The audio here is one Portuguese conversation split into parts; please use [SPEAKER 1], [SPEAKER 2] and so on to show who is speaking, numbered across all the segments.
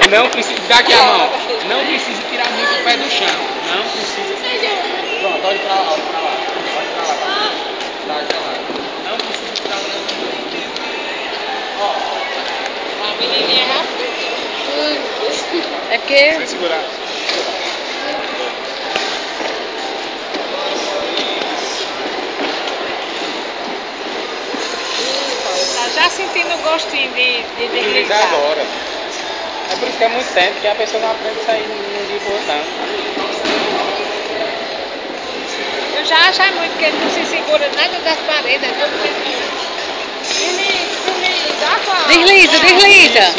[SPEAKER 1] Não precisa, dá aqui a mão. Não precisa tirar muito o pé do chão. Não precisa. Pronto, olha pra lá, olha pra lá. Olha pra lá. Olha pra lá. Não precisa tirar o pé. Ó.
[SPEAKER 2] A menininha é rápida.
[SPEAKER 3] É porque...
[SPEAKER 1] Vai segurar.
[SPEAKER 2] Tá já sentindo o gostinho de deslizar.
[SPEAKER 1] Agora. É por isso que é muito tempo que a pessoa não aprende isso aí num dia por outro, não.
[SPEAKER 2] Eu já achei muito que ele não se segura nada das paredes, é todo mundo.
[SPEAKER 3] Desliza, desliza.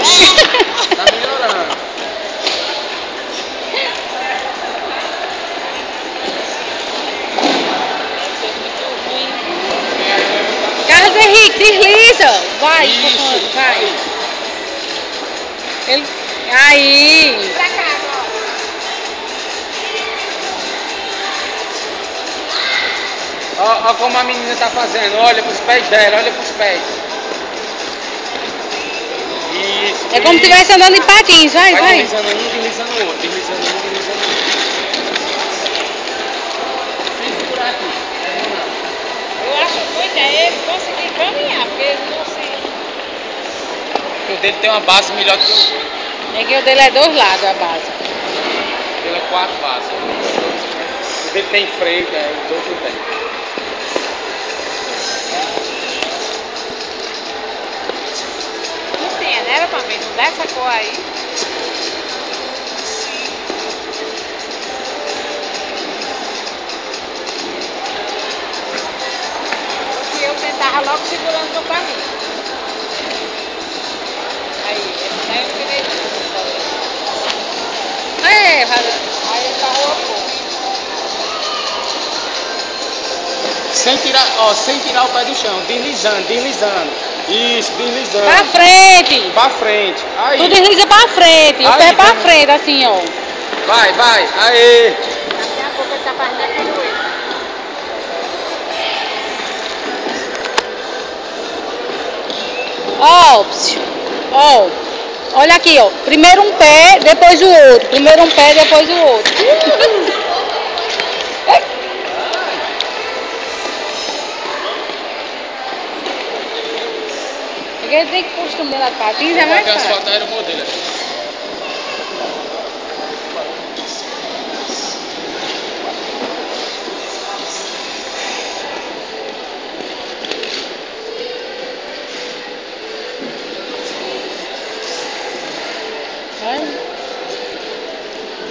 [SPEAKER 1] Isso. Tá melhorando.
[SPEAKER 3] Carlos Henrique, desliza. Vai,
[SPEAKER 1] Isso.
[SPEAKER 3] vai. Ele... Aí.
[SPEAKER 2] Pra cá agora.
[SPEAKER 1] Ó como a menina tá fazendo. Olha pros pés dela, olha pros pés. Isso.
[SPEAKER 3] É como se estivesse andando em patins, vai, vai.
[SPEAKER 1] Deslizando um, deslizando o outro. Deslizando um, deslizando o outro. Sem segurar aqui.
[SPEAKER 2] Eu acho muito é ele conseguir caminhar, porque ele não se...
[SPEAKER 1] O dele tem uma base melhor que o outro.
[SPEAKER 3] É que o dele é 2 lados a base.
[SPEAKER 1] O dele é 4 bases. O dele tem freio, os outros não tem.
[SPEAKER 2] Não tinha, né? Era pra mim, não dá essa cor aí. Porque eu tentava logo segurando no caminho. Aí eu tirei tudo.
[SPEAKER 3] É,
[SPEAKER 2] Aí ele parou a cor.
[SPEAKER 1] Sem tirar o pé do chão, deslizando, deslizando. Isso, deslizando.
[SPEAKER 3] pra frente.
[SPEAKER 1] Pra frente. Aí.
[SPEAKER 3] Tu desliza pra frente, o
[SPEAKER 1] Aí,
[SPEAKER 3] pé pra
[SPEAKER 1] tá.
[SPEAKER 3] frente, assim, ó.
[SPEAKER 1] Vai, vai. Aê.
[SPEAKER 2] Daqui a pouco ele tá fazendo a pirueta.
[SPEAKER 3] Ó, ó. Olha aqui, ó. Primeiro um pé, depois o outro. Primeiro um pé, depois o outro. Porque ele tem que costume dela de patins, é mais fácil.
[SPEAKER 1] Asfaltar era o modelo.
[SPEAKER 3] Vai.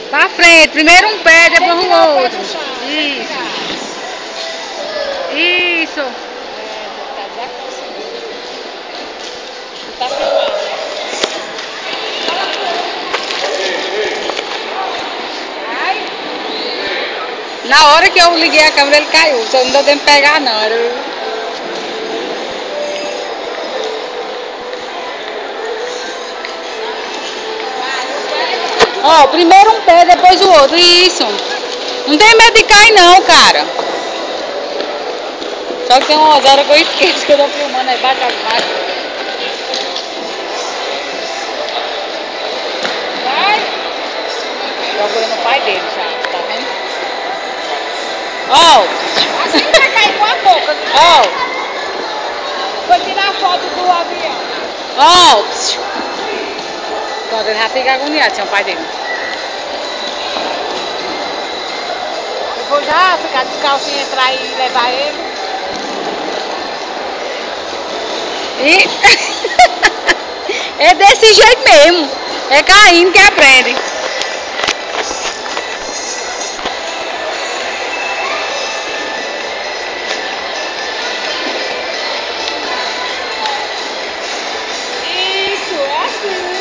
[SPEAKER 3] Pra frente, primeiro um pé, depois o outro. Isso. Isso.
[SPEAKER 2] Já conseguiu. Tá filmando. Ai,
[SPEAKER 3] Na hora que eu liguei a câmera, ele caiu. Só não deu tempo de pegar, não. Era... Ó, primeiro um pé, depois o outro. Isso. Não tem medo de cair, não, cara. Só que tem umas horas que eu esqueço que eu tô filmando, aí bate as máquinas.
[SPEAKER 2] vai.
[SPEAKER 3] Procurando o pai dele já, tá vendo? Ó,
[SPEAKER 2] Assim vai cair com a boca.
[SPEAKER 3] ó,
[SPEAKER 2] Vou tirar foto do avião.
[SPEAKER 3] ó. Pronto, ele já fica agoniado, sem o pai dele.
[SPEAKER 2] Eu vou já ficar descalcinho, entrar e levar ele.
[SPEAKER 3] E é desse jeito mesmo. É caindo que aprende.
[SPEAKER 2] Isso, é assim.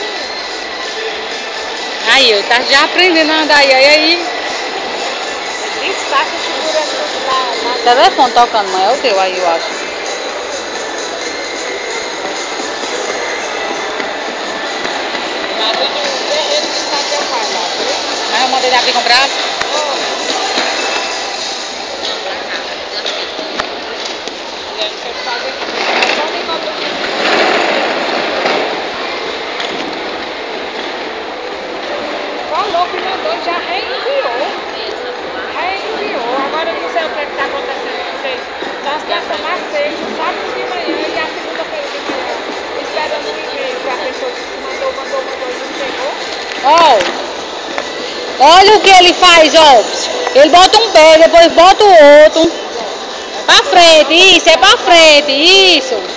[SPEAKER 3] Aí, eu tá já aprendendo a andar. E aí,
[SPEAKER 2] Despacha segurando lá.
[SPEAKER 3] telefone tocando, mas é o teu aí, eu acho.
[SPEAKER 2] Mas eu não ele está teu pai lá, viu?
[SPEAKER 3] Mas eu mandei ele abrir com o braço.
[SPEAKER 2] professor mandou e não pegou.
[SPEAKER 3] Ó, olha o que ele faz, ó. Ele bota um pé, depois bota o outro. Pra frente, isso, é pra frente, isso.